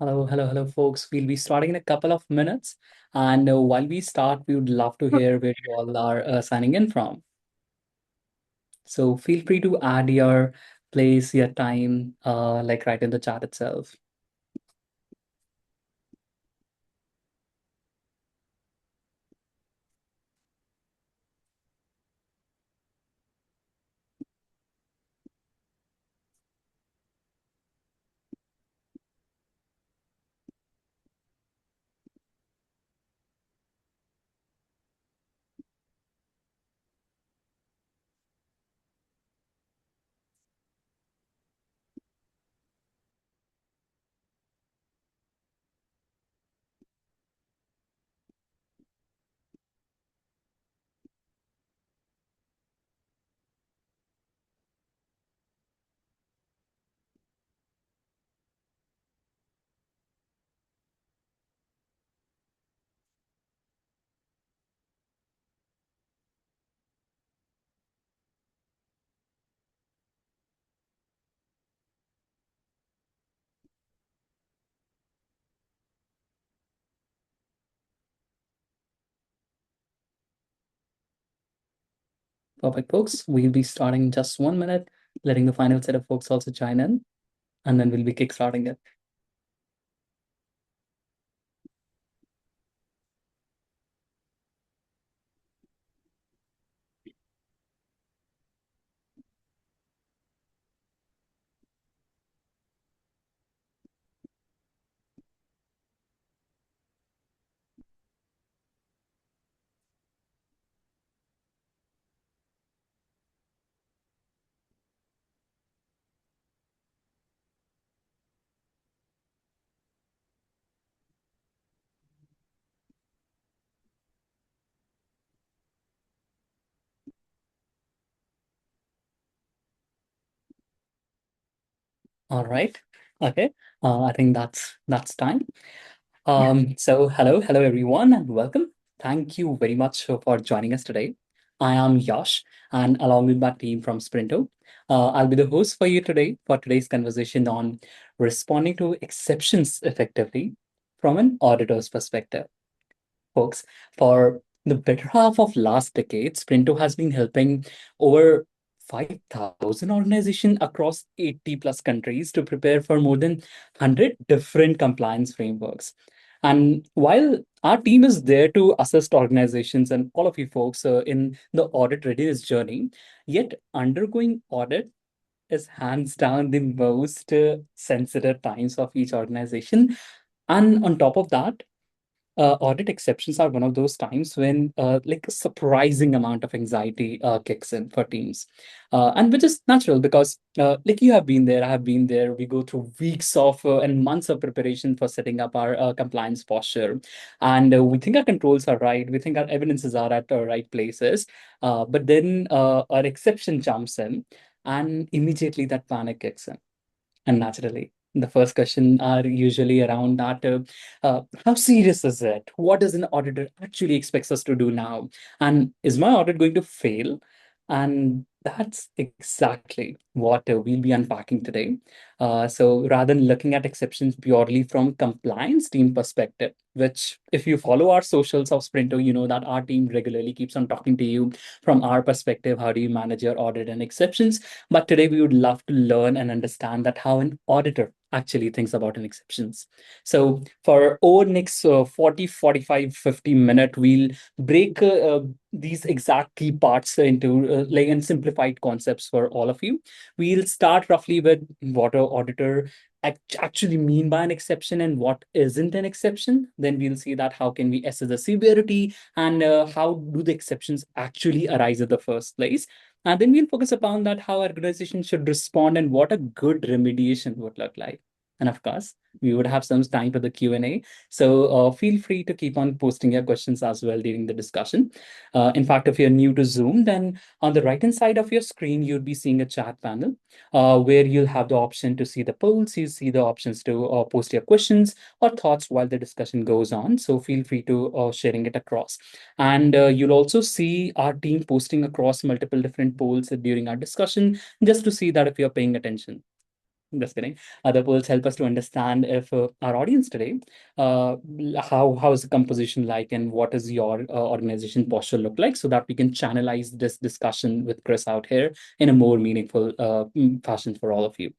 Hello, folks. We'll be starting in a couple of minutes. And while we start, we would love to hear where you all are signing in from. So feel free to add your place, your time, like right in the chat itself. Perfect, folks. We'll be starting in just 1 minute, letting the final set of folks also join in, and then we'll be kickstarting it. All right. Okay. I think that's time. So hello everyone and welcome. Thank you very much for joining us today. I am Yash and along with my team from Sprinto, I'll be the host for you today for today's conversation on responding to exceptions effectively from an auditor's perspective. Folks, for the better half of last decade, Sprinto has been helping over 5,000 organizations across 80 plus countries to prepare for more than 100 different compliance frameworks. And while our team is there to assist organizations and all of you folks in the audit readiness journey, yet undergoing audit is hands down the most sensitive times of each organization. And on top of that, audit exceptions are one of those times when like a surprising amount of anxiety kicks in for teams, and which is natural because like you have been there, I have been there. We go through weeks of and months of preparation for setting up our compliance posture, and we think our controls are right, we think our evidences are at the right places, but then our exception jumps in, and immediately that panic kicks in. And naturally, the first question are usually around that how serious is it? What does an auditor actually expects us to do now? And is my audit going to fail? And that's exactly what we'll be unpacking today. So rather than looking at exceptions purely from compliance team perspective, which if you follow our socials of Sprinto, you know that our team regularly keeps on talking to you from our perspective. How do you manage your audit and exceptions? But today we would love to learn and understand that how an auditor actually thinks about an exceptions. So for over next 40, 45, 50 minute, we'll break these exact key parts into like and simplified concepts for all of you. We'll start roughly with what an auditor actually mean by an exception and what isn't an exception. Then we'll see that how can we assess the severity and how do the exceptions actually arise at the first place. And then we'll focus upon that how organizations should respond and what a good remediation would look like. And of course, we would have some time for the Q&A. So feel free to keep on posting your questions as well during the discussion. In fact, if you're new to Zoom, then on the right-hand side of your screen, you'll be seeing a chat panel where you'll have the option to see the polls. You see the options to post your questions or thoughts while the discussion goes on. So feel free to sharing it across. And you'll also see our team posting across multiple different polls during our discussion, just to see that if you're paying attention. Just kidding. The polls help us to understand if our audience today, how is the composition like, and what is your organization posture look like, so that we can channelize this discussion with Chris out here in a more meaningful fashion for all of you.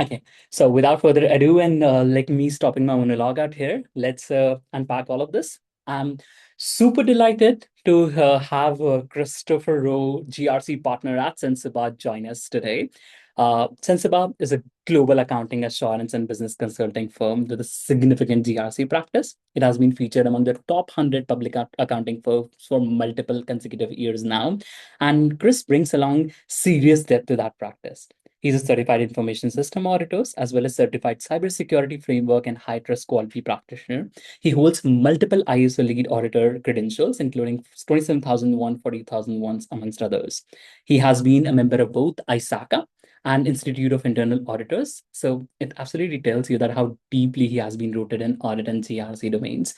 Okay, so without further ado, and like me stopping my monologue out here, let's unpack all of this. I'm super delighted to have Christopher Rowe, GRC partner at Sensiba, join us today. Sensiba is a global accounting assurance and business consulting firm with a significant GRC practice. It has been featured among the top 100 public accounting firms for multiple consecutive years now. And Chris brings along serious depth to that practice. He's a certified information system auditor, as well as certified cybersecurity framework and high trust quality practitioner. He holds multiple ISO lead auditor credentials, including 27,001, 40,001, amongst others. He has been a member of both ISACA and Institute of Internal Auditors. So it absolutely tells you that how deeply he has been rooted in audit and GRC domains.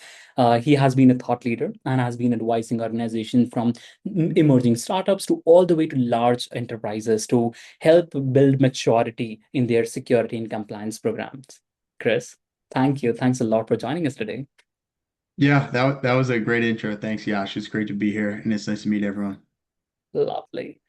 He has been a thought leader and has been advising organizations from emerging startups to all the way to large enterprises to help build maturity in their security and compliance programs. Chris, thank you. Thanks a lot for joining us today. Yeah, that was a great intro. Thanks, Yash. It's great to be here, and it's nice to meet everyone. Lovely.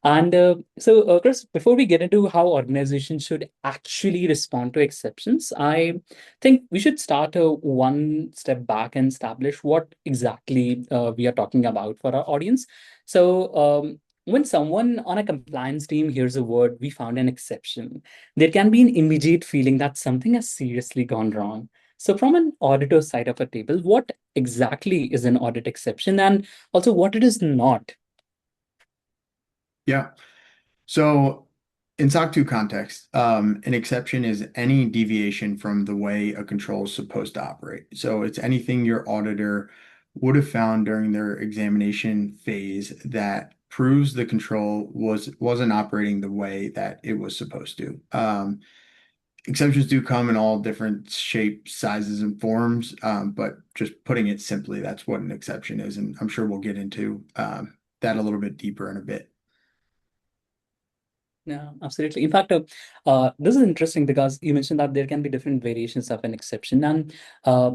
And Chris, before we get into how organizations should actually respond to exceptions, I think we should start one step back and establish what exactly we are talking about for our audience. So, when someone on a compliance team hears a word, we found an exception, there can be an immediate feeling that something has seriously gone wrong. So, from an auditor side of a table, what exactly is an audit exception, and also what it is not? Yeah. So in SOC 2 context, an exception is any deviation from the way a control is supposed to operate. So it's anything your auditor would have found during their examination phase that proves the control wasn't operating the way that it was supposed to. Exceptions do come in all different shapes, sizes, and forms, but just putting it simply, that's what an exception is. And I'm sure we'll get into that a little bit deeper in a bit. Yeah, absolutely. In fact, this is interesting because you mentioned that there can be different variations of an exception, and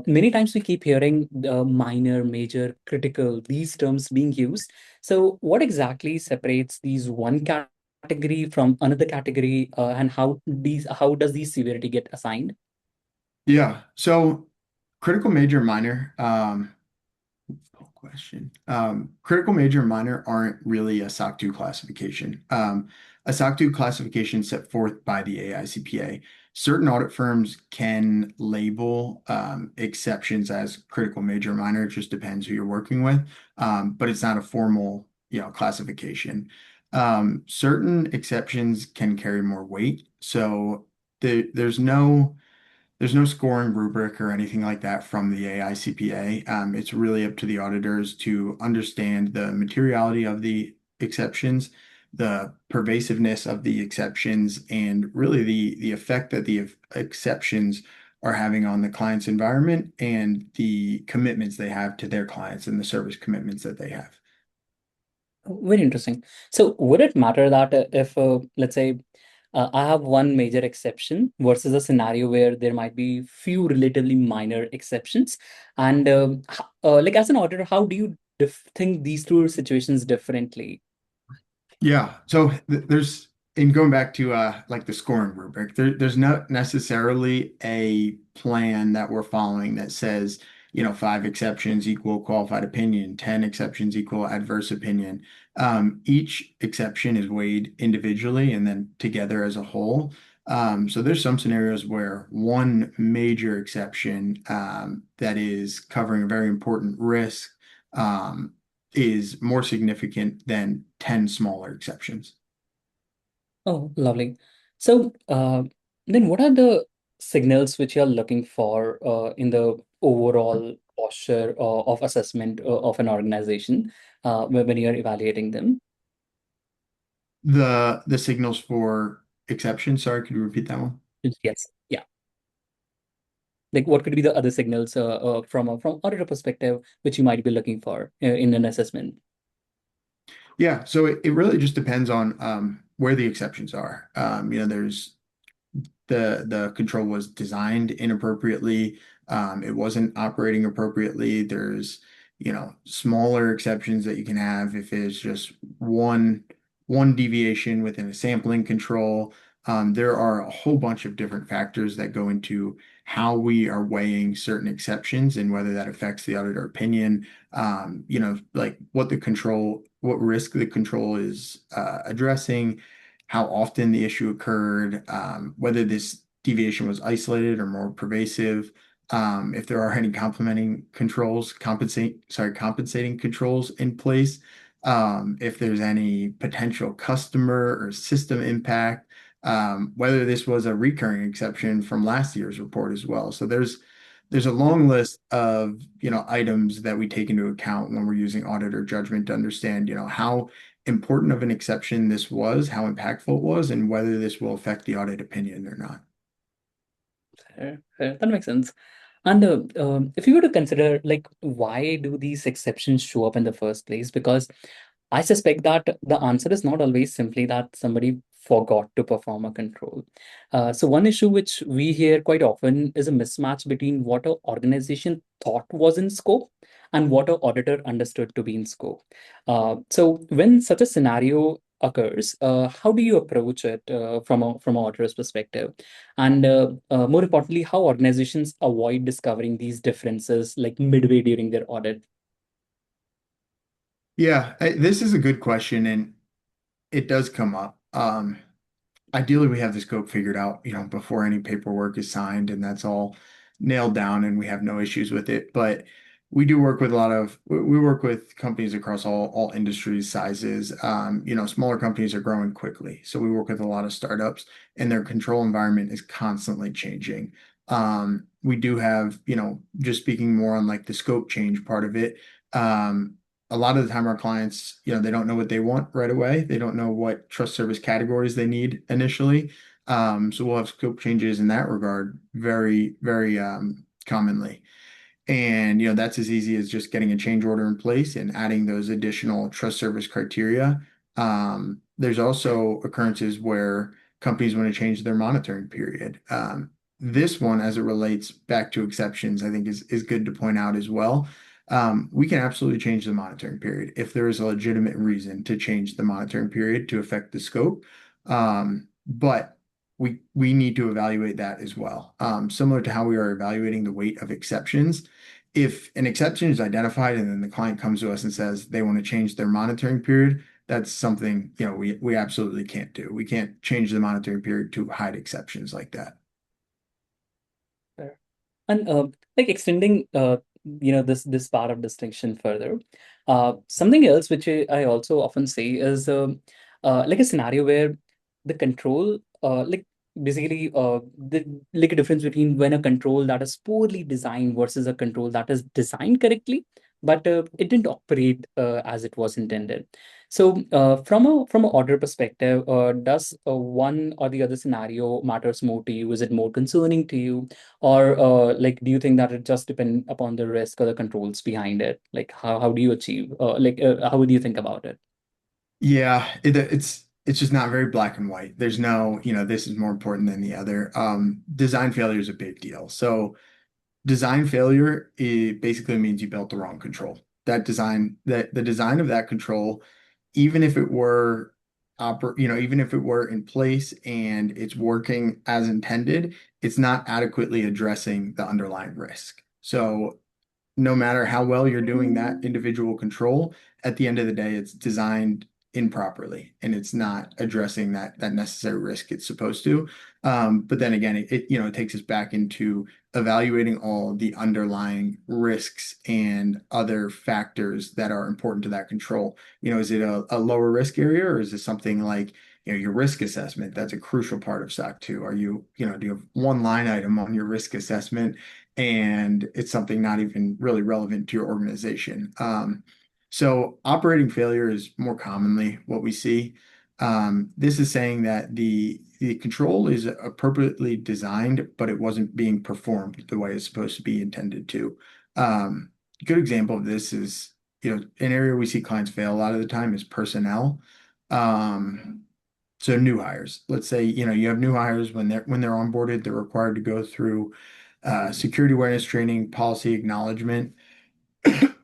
many times we keep hearing the minor, major, critical, these terms being used. So, what exactly separates these one category from another category, and how does these severity get assigned? Yeah. So critical major minor, question. Critical major and minor aren't really a SOC 2 classification. A SOC 2 classification set forth by the AICPA. Certain audit firms can label exceptions as critical major and minor. It just depends who you're working with, but it's not a formal, classification. Certain exceptions can carry more weight. So there's no scoring rubric or anything like that from the AICPA. It's really up to the auditors to understand the materiality of the exceptions, the pervasiveness of the exceptions, and really the effect that the exceptions are having on the client's environment and the commitments they have to their clients and the service commitments that they have. Very interesting. So, would it matter that if, let's say, I have one major exception versus a scenario where there might be few relatively minor exceptions, and like as an auditor, how do you think these two situations differently? Yeah. So there's in going back to like the scoring rubric, there's not necessarily a plan that we're following that says, five exceptions equal qualified opinion, 10 exceptions equal adverse opinion. Each exception is weighed individually and then together as a whole. So there's some scenarios where one major exception that is covering a very important risk is more significant than 10 smaller exceptions. Oh, lovely. So, then what are the signals which you're looking for in the overall posture of assessment of an organization when you're evaluating them? The signals for exceptions, sorry, could you repeat that one? Yes. Yeah. Like, what could be the other signals from auditor perspective which you might be looking for in an assessment? Yeah, so it really just depends on where the exceptions are. There's the control was designed inappropriately. It wasn't operating appropriately. There's, smaller exceptions that you can have if it's just one one deviation within a sampling control. There are a whole bunch of different factors that go into how we are weighing certain exceptions and whether that affects the auditor opinion. Like what risk the control is addressing, how often the issue occurred, whether this deviation was isolated or more pervasive, if there are any compensating controls in place, if there's any potential customer or system impact, whether this was a recurring exception from last year's report as well. So there's a long list of, items that we take into account when we're using auditor judgment to understand, how important of an exception this was, how impactful it was, and whether this will affect the audit opinion or not. Fair, fair. That makes sense. And if you were to consider, like, why do these exceptions show up in the first place? Because I suspect that the answer is not always simply that somebody forgot to perform a control. So one issue which we hear quite often is a mismatch between what an organization thought was in scope and what an auditor understood to be in scope. So when such a scenario occurs, how do you approach it from an auditor's perspective? And more importantly, how organizations avoid discovering these differences like midway during their audit? Yeah, this is a good question, and it does come up. Ideally, we have the scope figured out, before any paperwork is signed, and that's all nailed down, and we have no issues with it. But we do work with we work with companies across all industries, sizes. Smaller companies are growing quickly, so we work with a lot of startups, and their control environment is constantly changing. We do have, just speaking more on like the scope change part of it. A lot of the time our clients, they don't know what they want right away. They don't know what trust service categories they need initially. So we'll have scope changes in that regard very, very commonly. And that's as easy as just getting a change order in place and adding those additional trust service criteria. There's also occurrences where companies want to change their monitoring period. This one, as it relates back to exceptions, I think is good to point out as well. We can absolutely change the monitoring period if there is a legitimate reason to change the monitoring period to affect the scope. But we need to evaluate that as well. Similar to how we are evaluating the weight of exceptions. If an exception is identified and then the client comes to us and says they want to change their monitoring period, that's something, we absolutely can't do. We can't change the monitoring period to hide exceptions like that. Fair. And like extending this part of distinction further, something else which I also often say is like a scenario where the control like basically the like a difference between when a control that is poorly designed versus a control that is designed correctly but it didn't operate as it was intended. So from a order perspective, does one or the other scenario matters more to you? Is it more concerning to you? Or like, do you think that it just depend upon the risk or the controls behind it? Like, how do you achieve? How would you think about it? Yeah, it's just not very black and white. There's no, this is more important than the other. Design failure is a big deal. So design failure, it basically means you built the wrong control. That the design of that control, even if it were even if it were in place and it's working as intended, it's not adequately addressing the underlying risk. So no matter how well you're doing that individual control, at the end of the day, it's designed improperly and it's not addressing that necessary risk it's supposed to. But then again, it takes us back into evaluating all the underlying risks and other factors that are important to that control. Is it a lower risk area or is it something like your risk assessment? That's a crucial part of SOC 2. Do you have one line item on your risk assessment and it's something not even really relevant to your organization? So operating failure is more commonly what we see. This is saying that the control is appropriately designed, but it wasn't being performed the way it's supposed to be intended to. A good example of this is, an area we see clients fail a lot of the time is personnel. Um, So new hires, let's say, you have new hires when they're onboarded, they're required to go through security awareness training, policy acknowledgement.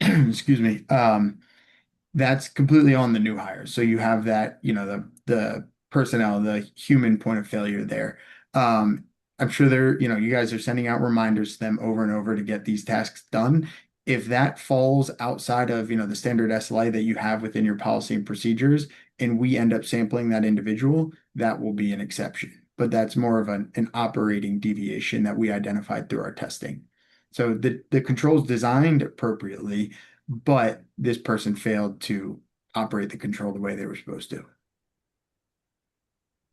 Excuse me. That's completely on the new hires. So you have that, the personnel, the human point of failure there. Um, I'm sure you guys are sending out reminders to them over and over to get these tasks done. If that falls outside of, the standard SLA that you have within your policy and procedures, and we end up sampling that individual, that will be an exception. But that's more of an operating deviation that we identified through our testing. So the controls designed appropriately, but this person failed to operate the control the way they were supposed to.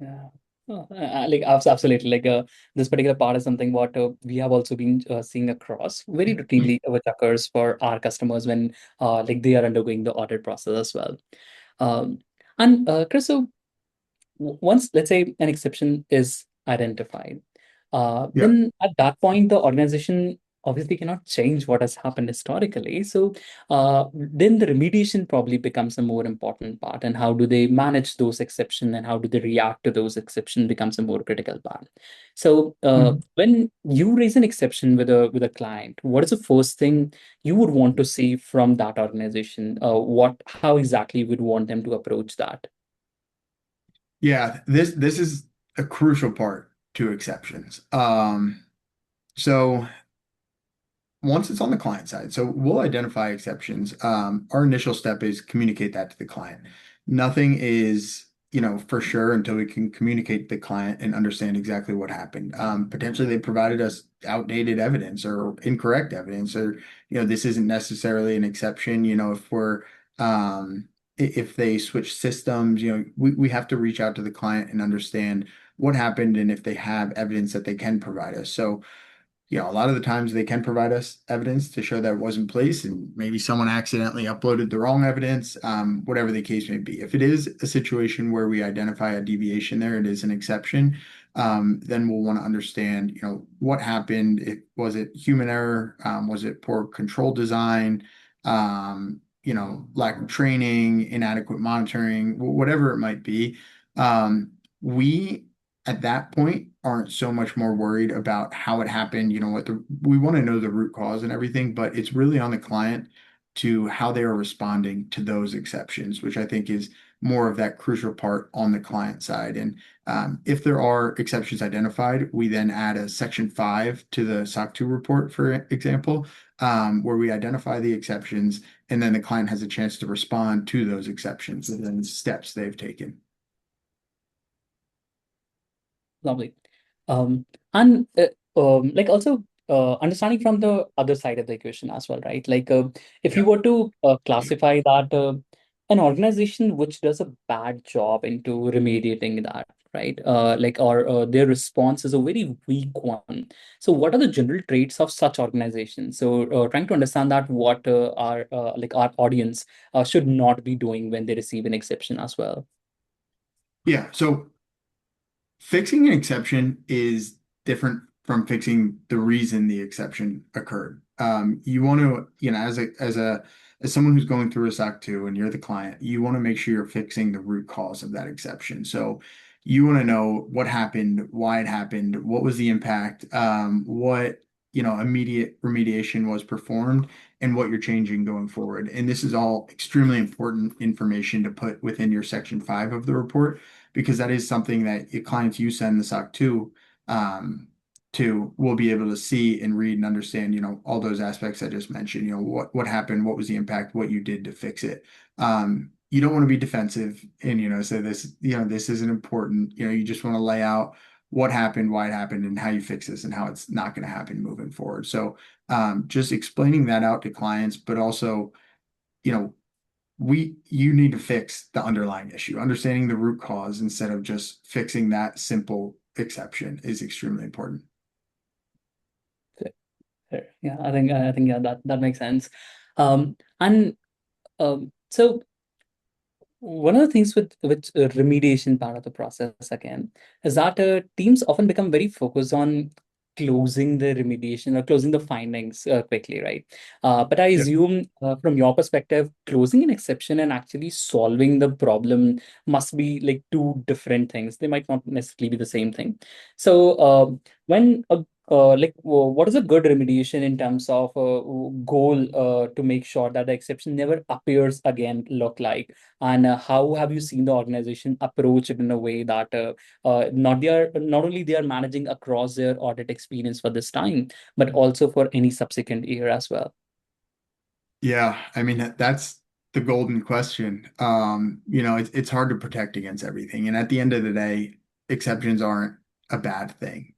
Yeah. Oh, like absolutely. Like this particular part is something what we have also been seeing across very routinely, which occurs for our customers when like they are undergoing the audit process as well. Um, and Chris, so once let's say an exception is identified, Yeah. then at that point the organization obviously cannot change what has happened historically. So then the remediation probably becomes a more important part, and how do they manage those exceptions and how do they react to those exceptions becomes a more critical part. So Mhm. when you raise an exception with a client, what is the first thing you would want to see from that organization? What how exactly you would want them to approach that? Yeah, this is a crucial part to exceptions. So once it's on the client side, so we'll identify exceptions. Our initial step is communicate that to the client. Nothing is, for sure until we can communicate to the client and understand exactly what happened. Potentially they provided us outdated evidence or incorrect evidence, or, this isn't necessarily an exception. If they switch systems, we have to reach out to the client and understand what happened and if they have evidence that they can provide us. So, a lot of the times they can provide us evidence to show that it was in place, and maybe someone accidentally uploaded the wrong evidence, whatever the case may be. If it is a situation where we identify a deviation there, it is an exception, then we'll want to understand, what happened. Was it human error? Was it poor control design? Lack of training, inadequate monitoring, whatever it might be. We at that point aren't so much more worried about how it happened, we want to know the root cause and everything, but it's really on the client to how they are responding to those exceptions, which I think is more of that crucial part on the client side. And if there are exceptions identified, we then add a section 5 to the SOC 2 report, for example, where we identify the exceptions and then the client has a chance to respond to those exceptions and then steps they've taken. Lovely. Um, and like also understanding from the other side of the equation as well, right? Like if you Yeah. were to classify that an organization which does a bad job into remediating that, right? Like or their response is a very weak one. So what are the general traits of such organizations? So trying to understand that what our like our audience should not be doing when they receive an exception as well. Yeah. So fixing an exception is different from fixing the reason the exception occurred. You want to, as someone who's going through a SOC 2 and you're the client, you want to make sure you're fixing the root cause of that exception. So you want to know what happened, why it happened, what was the impact, what, immediate remediation was performed, and what you're changing going forward. And this is all extremely important information to put within your section 5 of the report, because that is something that your clients you send the SOC um, to will be able to see and read and understand, all those aspects I just mentioned, what happened, what was the impact, what you did to fix it. You don't want to be defensive and, say this isn't important. You just want to lay out what happened, why it happened, and how you fix this and how it's not going to happen moving forward. So just explaining that out to clients, but also, you know, you need to fix the underlying issue. Understanding the root cause instead of just fixing that simple exception is extremely important. Fair. Yeah, I think yeah that makes sense. And so one of the things with remediation part of the process again is that teams often become very focused on closing the remediation or closing the findings quickly, right? But I Yep. assume from your perspective, closing an exception and actually solving the problem must be like two different things. They might not necessarily be the same thing. So when a what is a good remediation in terms of goal to make sure that the exception never appears again look like? And how have you seen the organization approach it in a way that not only they are managing across their audit experience for this time, but also for any subsequent year as well? Yeah, I mean that's the golden question. It's hard to protect against everything, and at the end of the day, exceptions aren't a bad thing.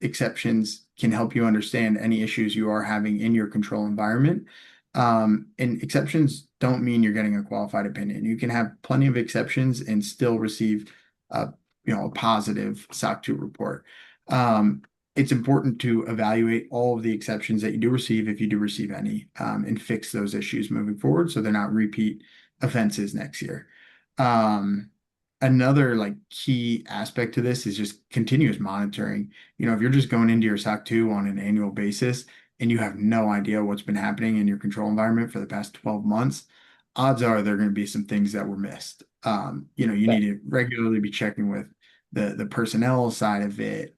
Exceptions can help you understand any issues you are having in your control environment. And exceptions don't mean you're getting a qualified opinion. You can have plenty of exceptions and still receive a, a positive SOC 2 report. Um, it's important to evaluate all of the exceptions that you do receive, if you do receive any, and fix those issues moving forward so they're not repeat offenses next year. Um, Another like key aspect to this is just continuous monitoring. If you're just going into your SOC 2 on an annual basis and you have no idea what's been happening in your control environment for the past 12 months, odds are there are going to be some things that were missed. You need Right. to regularly be checking with the personnel side of it,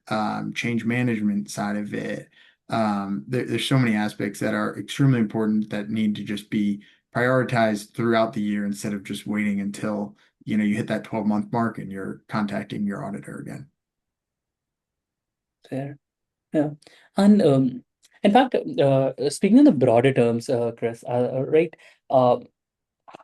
change management side of it. There's so many aspects that are extremely important that need to just be prioritized throughout the year instead of just waiting until you hit that 12-month mark and you're contacting your auditor again. Fair. Yeah. And in fact, speaking in the broader terms, Chris, right? Uh,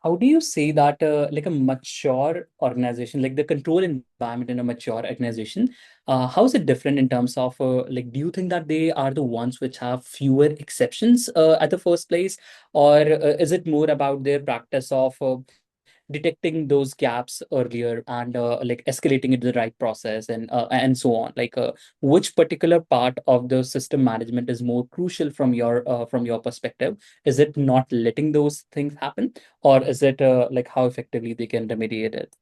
how do you say that like a mature organization, like the control environment in a mature organization, how is it different in terms of like, do you think that they are the ones which have fewer exceptions at the first place, or is it more about their practice of detecting those gaps earlier and like escalating it to the right process and so on, like which particular part of the system management is more crucial from your perspective? Is it not letting those things happen, or is it like how effectively they can remediate it?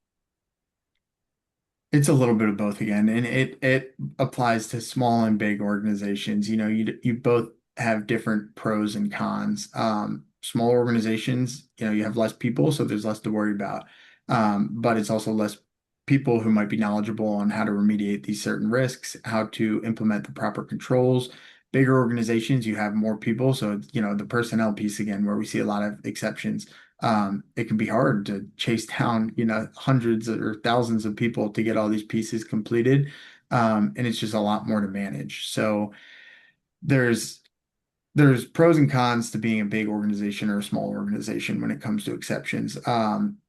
It's a little bit of both again, and it applies to small and big organizations. You both have different pros and cons. Small organizations, you have less people, so there's less to worry about. But it's also less people who might be knowledgeable on how to remediate these certain risks, how to implement the proper controls. Bigger organizations, you have more people, so the personnel piece again, where we see a lot of exceptions. It can be hard to chase down, hundreds or thousands of people to get all these pieces completed. And it's just a lot more to manage. So there's there's pros and cons to being a big organization or a small organization when it comes to exceptions.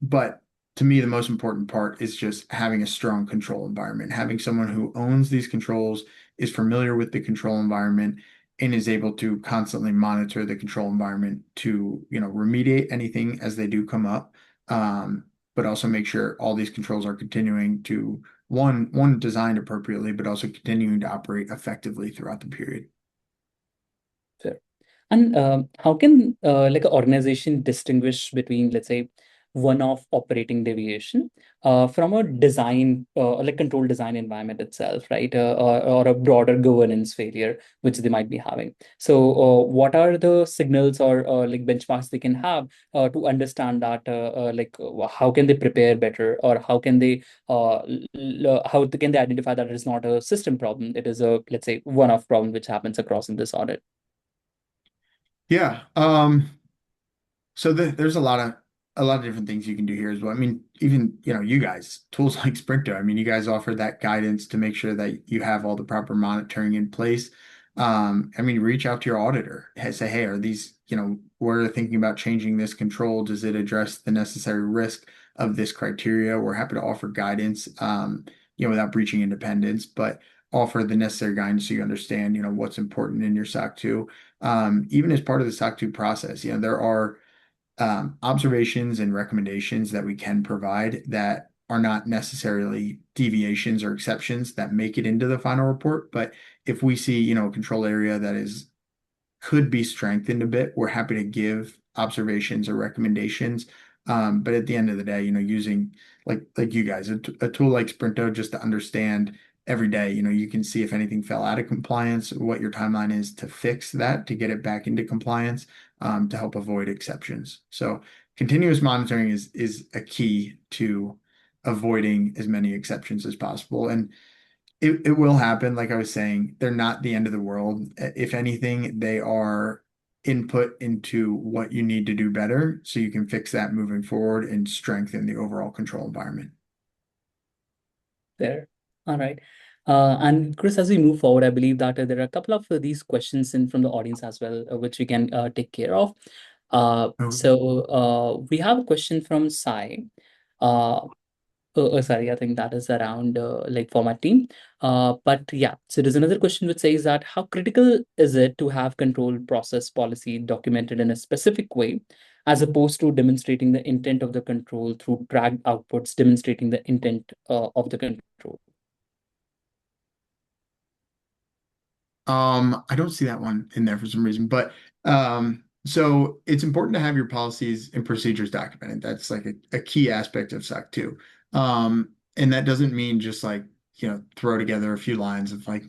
But to me, the most important part is just having a strong control environment, having someone who owns these controls, is familiar with the control environment, and is able to constantly monitor the control environment to, remediate anything as they do come up. But also make sure all these controls are continuing to one designed appropriately, but also continuing to operate effectively throughout the period. Fair. And how can like an organization distinguish between, let's say, one-off operating deviation from a design, like control design environment itself, right? Or a broader governance failure which they might be having. So, what are the signals or like benchmarks they can have to understand that, how can they prepare better, or how can they can they identify that it is not a system problem, it is a, let's say, one-off problem which happens across in this audit? Yeah. So there's a lot of different things you can do here as well. I mean, even you guys, tools like Sprinto. I mean, you guys offer that guidance to make sure that you have all the proper monitoring in place. I mean, reach out to your auditor. Say, hey, are these, we're thinking about changing this control. Does it address the necessary risk of this criteria? We're happy to offer guidance, without breaching independence, but offer the necessary guidance so you understand, what's important in your SOC 2. Even as part of the SOC 2 process, there are observations and recommendations that we can provide that are not necessarily deviations or exceptions that make it into the final report. But if we see, a control area that is could be strengthened a bit, we're happy to give observations or recommendations. But at the end of the day, using like you guys, a tool like Sprinto just to understand every day. You can see if anything fell out of compliance, what your timeline is to fix that, to get it back into compliance, to help avoid exceptions. So continuous monitoring is a key to avoiding as many exceptions as possible. And it will happen. Like I was saying, they're not the end of the world. If anything, they are input into what you need to do better so you can fix that moving forward and strengthen the overall control environment. There. All right. And Chris, as we move forward, I believe that there are a couple of these questions in from the audience as well, which we can take care of. Okay. We have a question from Sai. Uh, sorry, I think that is around like for my team. But yeah, so there's another question which says that how critical is it to have control process policy documented in a specific way, as opposed to demonstrating the intent of the control through tracked outputs, demonstrating the intent of the control. I don't see that one in there for some reason, but so it's important to have your policies and procedures documented. That's like a key aspect of SOC 2. And that doesn't mean just like, throw together a few lines of like,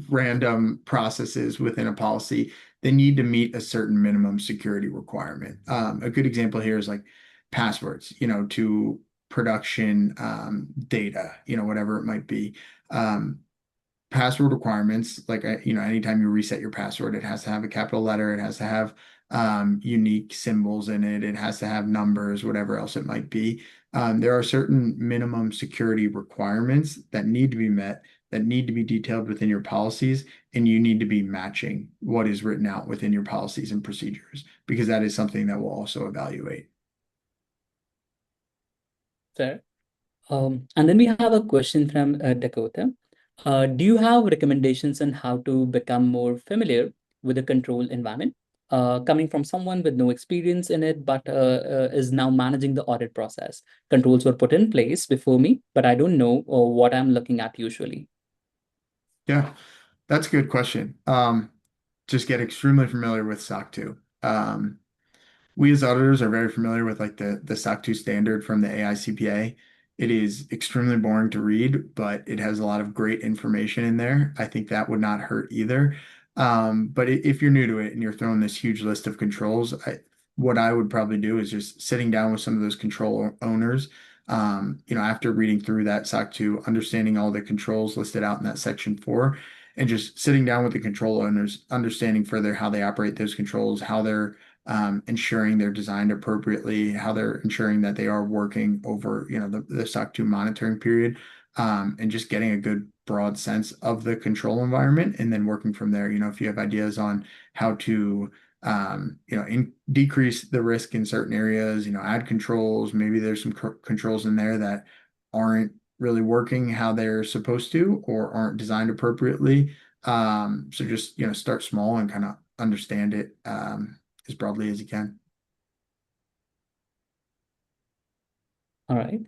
random processes within a policy. They need to meet a certain minimum security requirement. A good example here is like passwords, to production data, whatever it might be. Password requirements, like anytime you reset your password, it has to have a capital letter, it has to have unique symbols in it, it has to have numbers, whatever else it might be. There are certain minimum security requirements that need to be met, that need to be detailed within your policies, and you need to be matching what is written out within your policies and procedures, because that is something that we'll also evaluate. Fair. And then we have a question from Dakota. Do you have recommendations on how to become more familiar with the control environment? Coming from someone with no experience in it, but is now managing the audit process. Controls were put in place before me, but I don't know what I'm looking at usually. Yeah, that's a good question. Just get extremely familiar with SOC 2. We as auditors are very familiar with like the SOC 2 standard from the AICPA. It is extremely boring to read, but it has a lot of great information in there. I think that would not hurt either. But if you're new to it and you're throwing this huge list of controls, what I would probably do is just sitting down with some of those control owners. After reading through that SOC 2, understanding all the controls listed out in that section 4, and just sitting down with the control owners, understanding further how they operate those controls, how they're ensuring they're designed appropriately, how they're ensuring that they are working over, the SOC 2 monitoring period, and just getting a good broad sense of the control environment, and then working from there. If you have ideas on how to, decrease the risk in certain areas, add controls, maybe there's some controls in there that aren't really working how they're supposed to or aren't designed appropriately. So just, start small and kind of understand it. As broadly as you can. All right.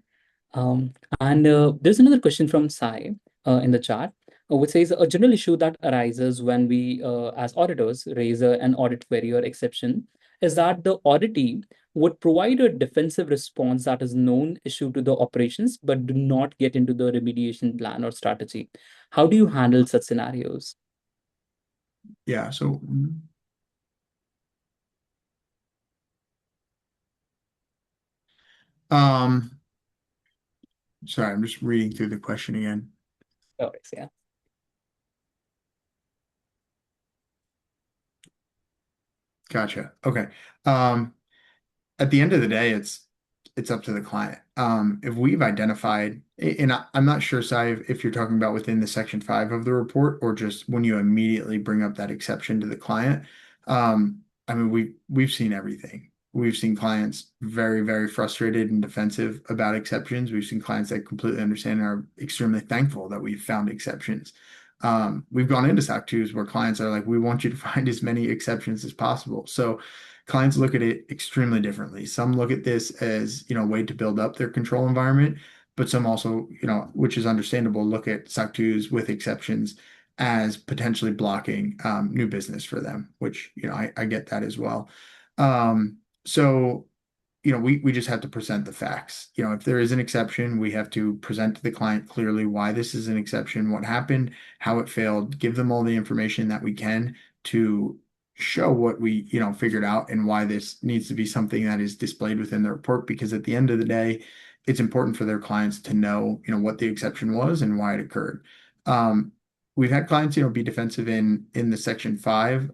And there's another question from Sai in the chat, which says a general issue that arises when we, as auditors, raise an audit query or exception is that the auditee would provide a defensive response that is known issue to the operations, but do not get into the remediation plan or strategy. How do you handle such scenarios? Yeah. So, um, sorry, I'm just reading through the question again. Oh, yeah. Gotcha. Okay. Um, at the end of the day, it's up to the client. If we've identified, and I'm not sure, Sai, if you're talking about within the section 5 of the report or just when you immediately bring up that exception to the client. I mean, we've seen everything. We've seen clients very, very frustrated and defensive about exceptions. We've seen clients that completely understand and are extremely thankful that we've found exceptions. We've gone into SOC 2s where clients are like, we want you to find as many exceptions as possible. So clients look at it extremely differently. Some look at this as, a way to build up their control environment, but some also, which is understandable, look at SOC 2s with exceptions as potentially blocking new business for them, which, I get that as well. So, we just have to present the facts. If there is an exception, we have to present to the client clearly why this is an exception, what happened, how it failed, give them all the information that we can to show what we, figured out and why this needs to be something that is displayed within the report. Because at the end of the day, it's important for their clients to know, what the exception was and why it occurred. Um, we've had clients, be defensive in the section five,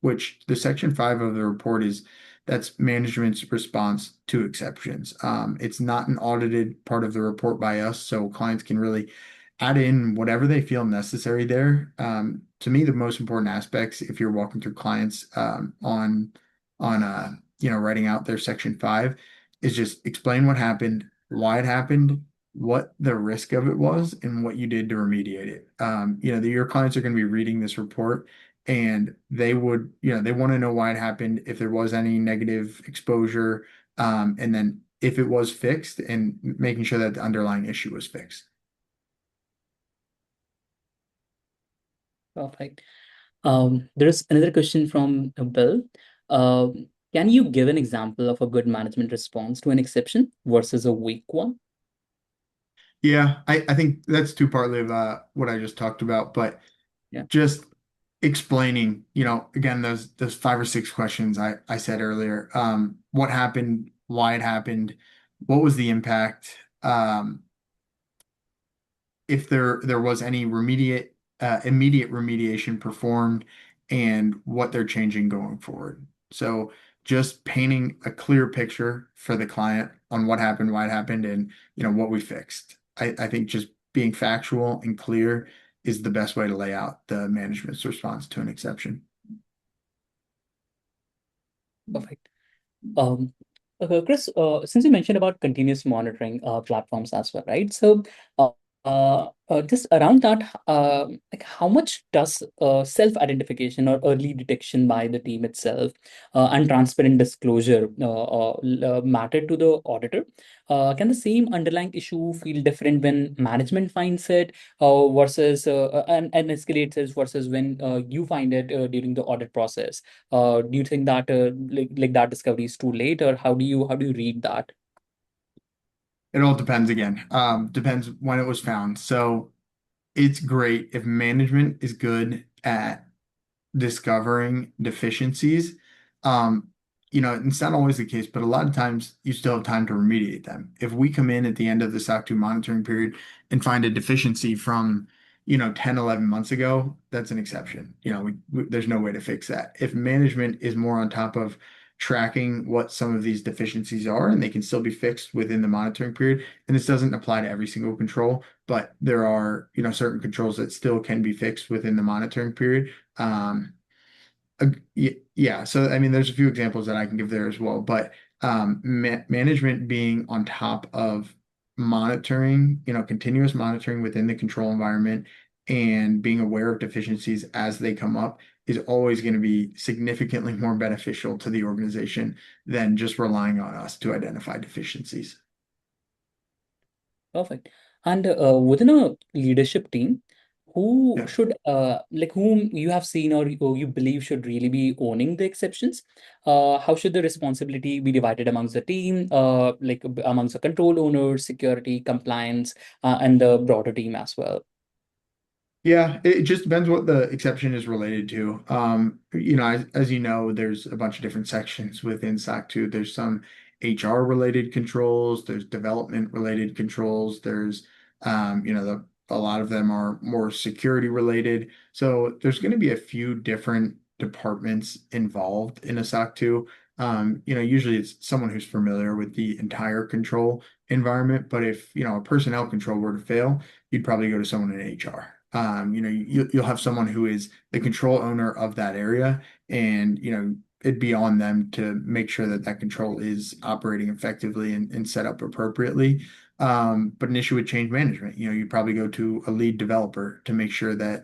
which the section five of the report is that's management's response to exceptions. It's not an audited part of the report by us, so clients can really add in whatever they feel necessary there. To me, the most important aspects, if you're walking through clients on writing out their section five, is just explain what happened, why it happened, what the risk of it was, and what you did to remediate it. Your clients are going to be reading this report and they want to know why it happened, if there was any negative exposure, and then if it was fixed and making sure that the underlying issue was fixed. Perfect. There's another question from Bill. Can you give an example of a good management response to an exception versus a weak one? Yeah, I think that's too partly of what I just talked about, but Yeah, just explaining, again, those five or six questions I said earlier. What happened, why it happened, what was the impact, if there was any immediate remediation performed, and what they're changing going forward. So just painting a clear picture for the client on what happened, why it happened, and what we fixed. I think just being factual and clear is the best way to lay out the management's response to an exception. perfect. Um, Chris, since you mentioned about continuous monitoring platforms as well, right? So, just around that, like how much does self-identification or early detection by the team itself and transparent disclosure matter to the auditor? Can the same underlying issue feel different when management finds it versus and escalates it versus when you find it during the audit process? Do you think that like that discovery is too late, or how do you read that? It all depends again. Depends when it was found. So it's great if management is good at discovering deficiencies. Um, it's not always the case, but a lot of times you still have time to remediate them. If we come in at the end of the SOC 2 monitoring period and find a deficiency from, 10, 11 months ago, that's an exception. There's no way to fix that. If management is more on top of tracking what some of these deficiencies are, and they can still be fixed within the monitoring period, and this doesn't apply to every single control, but there are, certain controls that still can be fixed within the monitoring period. Yeah, so I mean, there's a few examples that I can give there as well, but management being on top of monitoring, continuous monitoring within the control environment and being aware of deficiencies as they come up is always going to be significantly more beneficial to the organization than just relying on us to identify deficiencies. Perfect. And within a leadership team, who Yeah. should like whom you have seen or you believe should really be owning the exceptions? How should the responsibility be divided amongst the team, like amongst the control owners, security, compliance, and the broader team as well? Yeah, it just depends what the exception is related to. As you know, there's a bunch of different sections within SOC 2. There's some HR related controls, there's development related controls, there's a lot of them are more security related. So there's going to be a few different departments involved in a SOC 2. Usually it's someone who's familiar with the entire control environment, but if, a personnel control were to fail, you'd probably go to someone in HR. You'll have someone who is the control owner of that area, and it'd be on them to make sure that that control is operating effectively and set up appropriately. But an issue with change management, you probably go to a lead developer to make sure that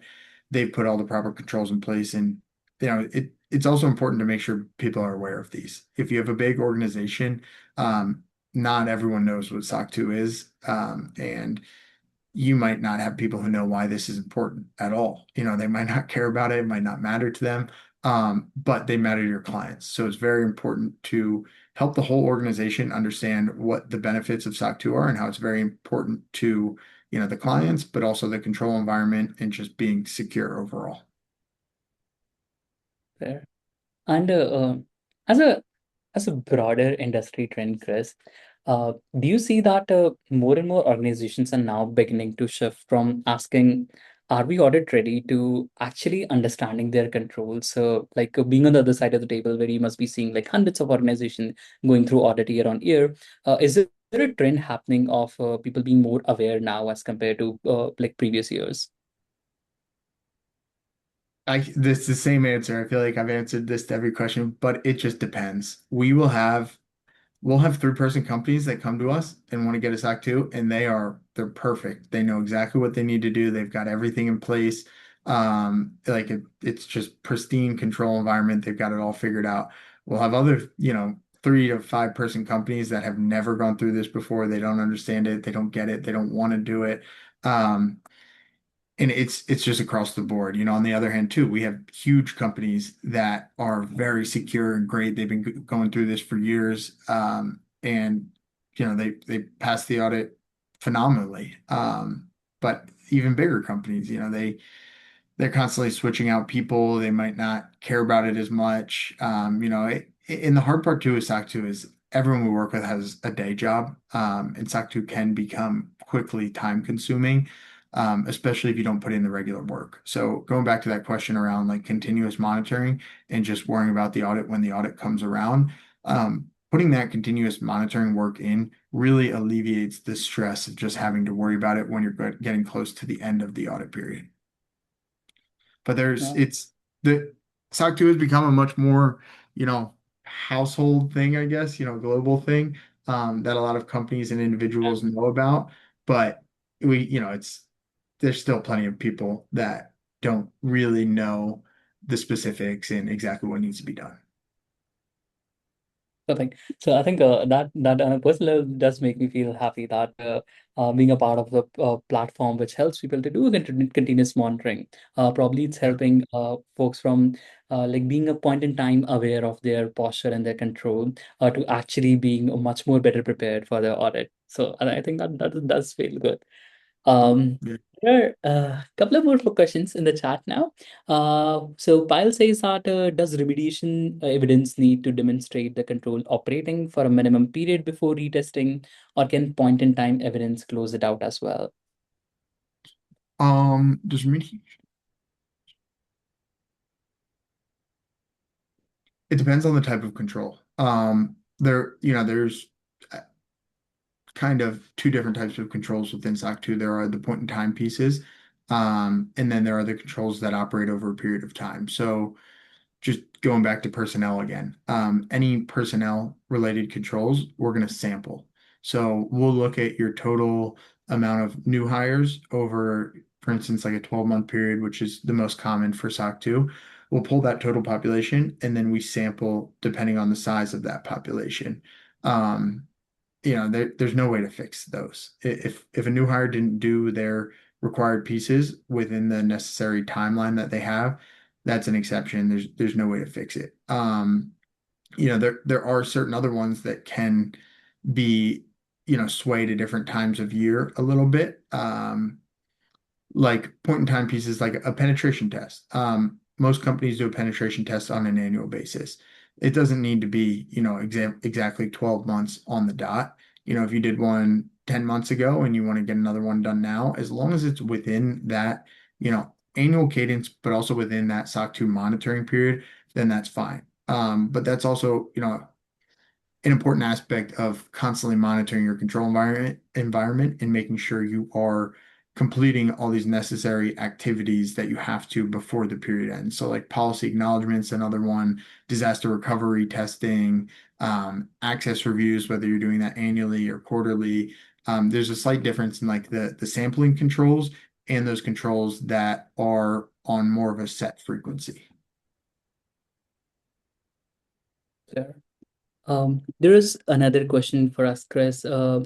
they've put all the proper controls in place. And it's also important to make sure people are aware of these. If you have a big organization, not everyone knows what SOC 2 is, and you might not have people who know why this is important at all. They might not care about it, it might not matter to them, but they matter to your clients. So it's very important to help the whole organization understand what the benefits of SOC 2 are and how it's very important to, the clients, but also the control environment and just being secure overall. Fair. And as a as a broader industry trend, Chris, do you see that more and more organizations are now beginning to shift from asking, "Are we audit ready?" to actually understanding their controls? Like being on the other side of the table, where you must be seeing like hundreds of organizations going through audit year on year. Is there a trend happening of people being more aware now as compared to like previous years? This the same answer. I feel like I've answered this to every question, but it just depends. We'll have three-person companies that come to us and want to get us SOC 2, and they're perfect. They know exactly what they need to do. They've got everything in place. It's just pristine control environment. They've got it all figured out. We'll have other, 3 to 5 person companies that have never gone through this before. They don't understand it. They don't get it. They don't want to do it. Um, and it's just across the board. On the other hand, too, we have huge companies that are very secure and great. They've been going through this for years, and they pass the audit phenomenally. But even bigger companies, they're constantly switching out people. They might not care about it as much. And the hard part too with SOC 2 is everyone we work with has a day job, and SOC 2 can become quickly time consuming, especially if you don't put in the regular work. So going back to that question around like continuous monitoring and just worrying about the audit when the audit comes around, putting that continuous monitoring work in really alleviates the stress of just having to worry about it when you're getting close to the end of the audit period. But Yeah. it's the SOC 2 has become a much more, household thing, I guess, global thing, that a lot of companies and individuals know about. But there's still plenty of people that don't really know the specifics and exactly what needs to be done. Perfect. So I think that on a personal level does make me feel happy that being a part of the platform which helps people to do continuous monitoring. Probably it's Yeah. helping folks from like being a point in time aware of their posture and their control to actually being much more better prepared for the audit. So I think that does feel good. Um, Yeah. there are a couple of more questions in the chat now. So Pyle says that does remediation evidence need to demonstrate the control operating for a minimum period before retesting, or can point-in-time evidence close it out as well? Does remediation? It depends on the type of control. There's kind of two different types of controls within SOC 2. There are the point in time pieces, and then there are the controls that operate over a period of time. So just going back to personnel again, any personnel related controls, we're going to sample. So we'll look at your total amount of new hires over, for instance, like a 12-month period, which is the most common for SOC 2. We'll pull that total population and then we sample depending on the size of that population. Um, there's no way to fix those. If a new hire didn't do their required pieces within the necessary timeline that they have, that's an exception. There's no way to fix it. There are certain other ones that can be, swayed at different times of year a little bit. Like point in time pieces like a penetration test. Most companies do a penetration test on an annual basis. It doesn't need to be, exactly 12 months on the dot. If you did one 10 months ago and you want to get another one done now, as long as it's within that, annual cadence, but also within that SOC 2 monitoring period, then that's fine. But that's also, an important aspect of constantly monitoring your control environment and making sure you are completing all these necessary activities that you have to before the period ends. So like policy acknowledgements, another one, disaster recovery testing, access reviews, whether you're doing that annually or quarterly. There's a slight difference in like the sampling controls and those controls that are on more of a set frequency. Sure. There is another question for us, Chris, in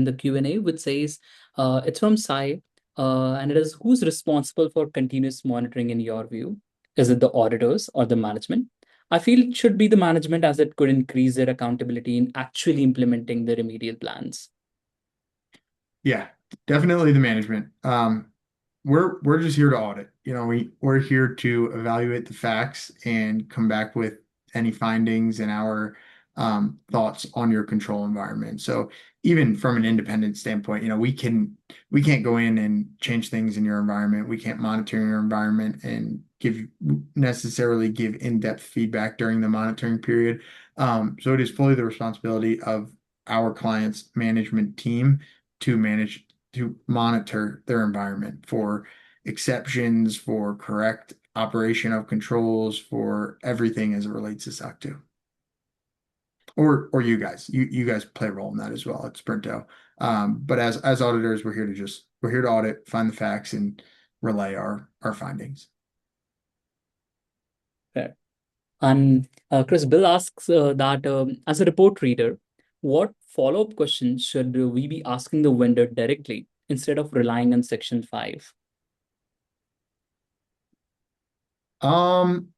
the Q&A, which says, it's from Sai, and it is, who's responsible for continuous monitoring in your view? Is it the auditors or the management? I feel it should be the management as it could increase their accountability in actually implementing the remedial plans. Yeah, definitely the management. We're just here to audit. We're here to evaluate the facts and come back with any findings and our thoughts on your control environment. So even from an independent standpoint, we can't go in and change things in your environment. We can't monitor your environment and necessarily give in-depth feedback during the monitoring period. So it is fully the responsibility of our client's management team to monitor their environment for exceptions, for correct operation of controls, for everything as it relates to SOC 2. Or you guys. You guys play a role in that as well at Sprinto. But as auditors, we're here to audit, find the facts, and relay our findings. Fair. And Chris, Bill asks that as a report reader, what follow-up questions should we be asking the vendor directly instead of relying on Section 5? Um,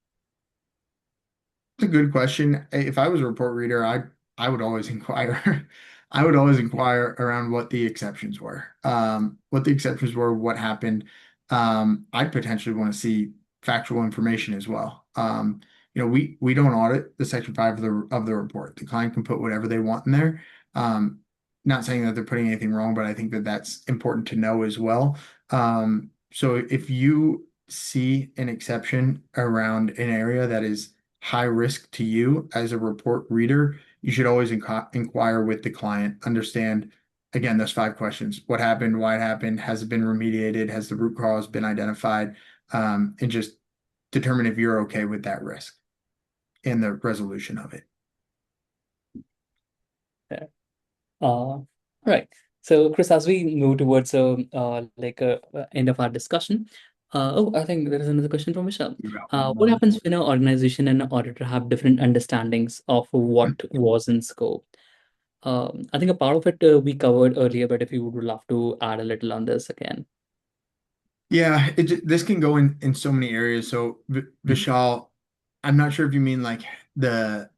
It's a good question. If I was a report reader, I would always inquire. I would always inquire around what the exceptions were. What the exceptions were, what happened. I'd potentially want to see factual information as well. We don't audit the Section 5 of the report. The client can put whatever they want in there. Um, Not saying that they're putting anything wrong, but I think that that's important to know as well. So if you see an exception around an area that is high risk to you as a report reader, you should always inquire with the client, understand, again, those 5 questions. What happened? Why it happened? Has it been remediated? Has the root cause been identified? And just determine if you're okay with that risk and the resolution of it. Fair. Right. So, Chris, as we move towards end of our discussion, I think there is another question from Michelle. You got one What more. happens when an organization and an auditor have different understandings of what was in scope? I think a part of it we covered earlier, but if you would love to add a little on this again. Yeah, this can go in so many areas. So, Mhm. Vishal, I'm not sure if you mean like the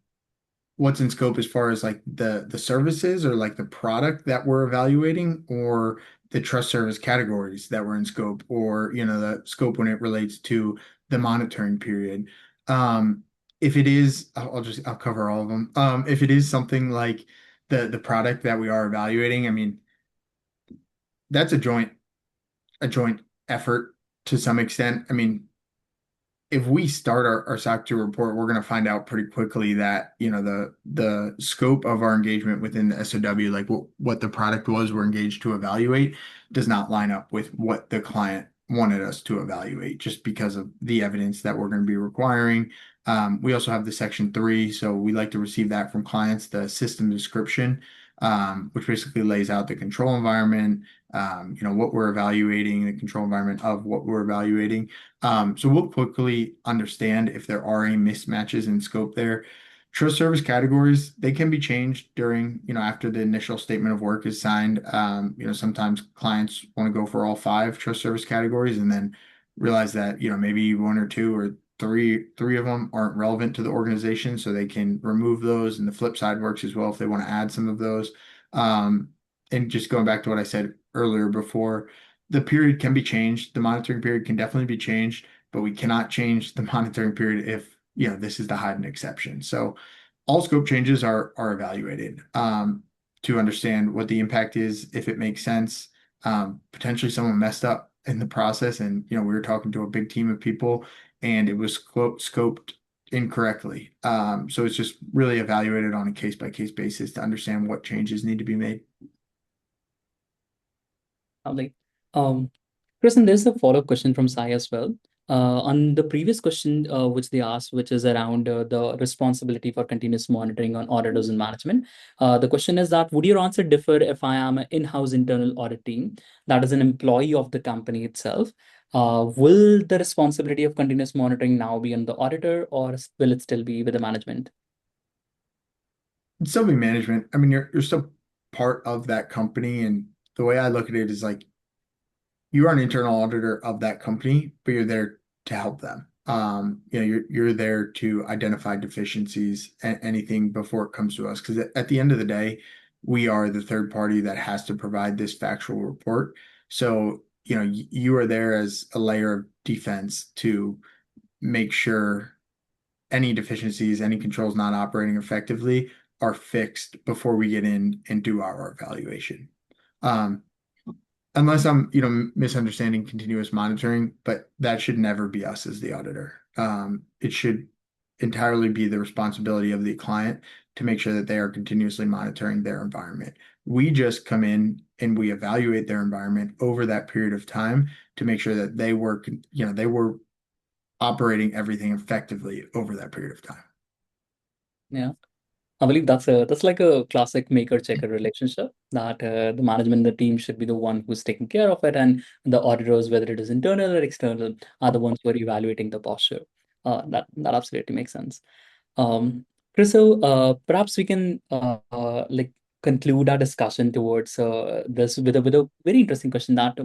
what's in scope as far as like the services or like the product that we're evaluating or the trust service categories that were in scope or the scope when it relates to the monitoring period. If it is, I'll cover all of them. If it is something like the product that we are evaluating, I mean, that's a joint effort to some extent. I mean, if we start our SOC 2 report, we're going to find out pretty quickly that, the scope of our engagement within the SOW, like what the product was we're engaged to evaluate, does not line up with what the client wanted us to evaluate just because of the evidence that we're going to be requiring. We also have the Section 3, so we like to receive that from clients, the system description, which basically lays out the control environment, what we're evaluating, the control environment of what we're evaluating. So we'll quickly understand if there are any mismatches in scope there. Trust service categories, they can be changed during, after the initial statement of work is signed. Sometimes clients want to go for all 5 trust service categories and then realize that, maybe 1 or 2 or three of them aren't relevant to the organization, so they can remove those. And the flip side works as well if they want to add some of those. And just going back to what I said earlier before, the period can be changed. The monitoring period can definitely be changed, but we cannot change the monitoring period if, this is the hidden exception. So all scope changes are evaluated to understand what the impact is, if it makes sense. Potentially someone messed up in the process, and we were talking to a big team of people, and it was scoped incorrectly. So it's just really evaluated on a case by case basis to understand what changes need to be made. Like, um, Chris, and there's a follow-up question from Sai as well. On the previous question, which they asked, which is around the responsibility for continuous monitoring on auditors and management. The question is that would your answer differ if I am an in-house internal audit team that is an employee of the company itself? Will the responsibility of continuous monitoring now be on the auditor, or will it still be with the management? It'd still be management. I mean, you're still part of that company, and the way I look at it is like you are an internal auditor of that company, but you're there to help them. You're there to identify deficiencies and anything before it comes to us. Because at the end of the day, we are the third party that has to provide this factual report. So, you are there as a layer of defense to make sure any deficiencies, any controls not operating effectively are fixed before we get in and do our evaluation. Um, Unless I'm, misunderstanding continuous monitoring, but that should never be us as the auditor. It should entirely be the responsibility of the client to make sure that they are continuously monitoring their environment. We just come in and we evaluate their environment over that period of time to make sure that they were operating everything effectively over that period of time. Yeah. I believe that's like a classic maker checker relationship that the management, the team should be the one who's taking care of it, and the auditors, whether it is internal or external, are the ones who are evaluating the posture. That absolutely makes sense. Um, Chris, so perhaps we can like conclude our discussion towards this with a very interesting question that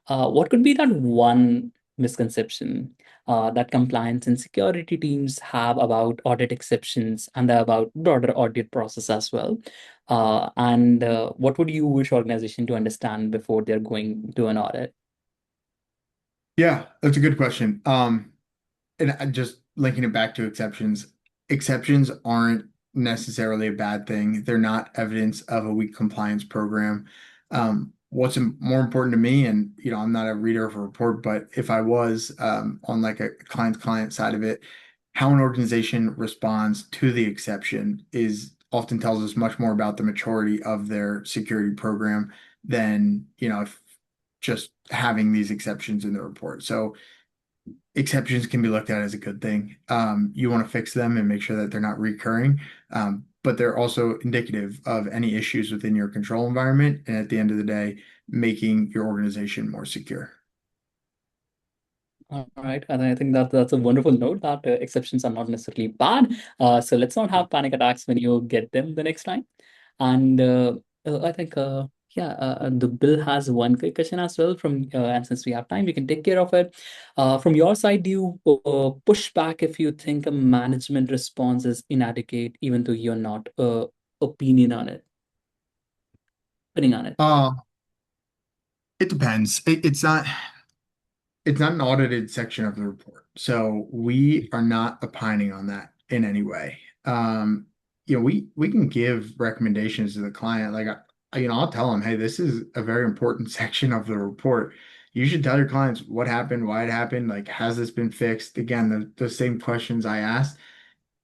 what could be that one misconception that compliance and security teams have about audit exceptions and about broader audit process as well? And what would you wish organization to understand before they're going to an audit? Yeah, that's a good question. And just linking it back to exceptions, exceptions aren't necessarily a bad thing. They're not evidence of a weak compliance program. What's more important to me, and I'm not a reader of a report, but if I was on like a client side of it, how an organization responds to the exception is often tells us much more about the maturity of their security program than, if just having these exceptions in the report. So exceptions can be looked at as a good thing. You want to fix them and make sure that they're not recurring, but they're also indicative of any issues within your control environment. And at the end of the day, making your organization more secure. All right, and I think that that's a wonderful note that exceptions are not necessarily bad. So let's not have panic attacks when you get them the next time. And I think, yeah, the bill has one quick question as well from, and since we have time, we can take care of it. From your side, do you push back if you think a management response is inadequate, even though you're not opinion on it, opinion on it? Uh, it depends. It's not an audited section of the report, so we are not opining on that in any way. We can give recommendations to the client. Like, I'll tell them, hey, this is a very important section of the report. You should tell your clients what happened, why it happened, like, has this been fixed? Again, the same questions I asked.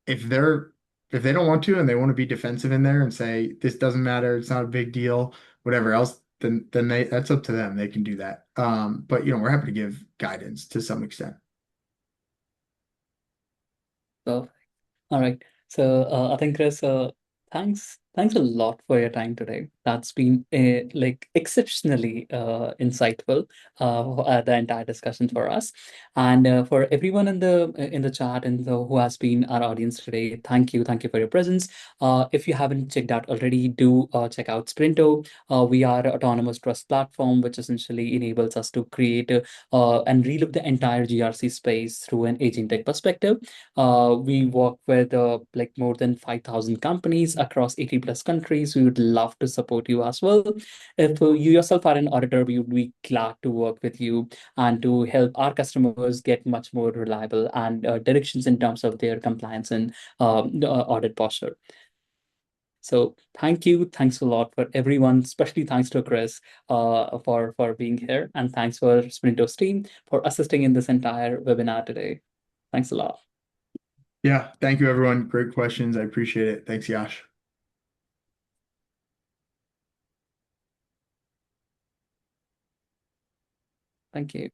If they're if they don't want to and they want to be defensive in there and say this doesn't matter, it's not a big deal, whatever else, then that's up to them. They can do that. But we're happy to give guidance to some extent. So all right. So I think Chris, thanks a lot for your time today. That's been like exceptionally insightful the entire discussion for us, and for everyone in the chat and who has been our audience today. Thank you for your presence. If you haven't checked out already, do check out Sprinto. We are an autonomous trust platform which essentially enables us to create and relook the entire GRC space through an agentic perspective. We work with like more than 5,000 companies across 80 plus countries. We would love to support you as well. If you yourself are an auditor, we would be glad to work with you and to help our customers get much more reliable and directions in terms of their compliance and audit posture. So thank you. Thanks a lot for everyone, especially thanks to Chris for being here. And thanks for Sprinto's team for assisting in this entire webinar today. Thanks a lot. Yeah, thank you, everyone. Great questions. I appreciate it. Thanks, Yash. Thank you.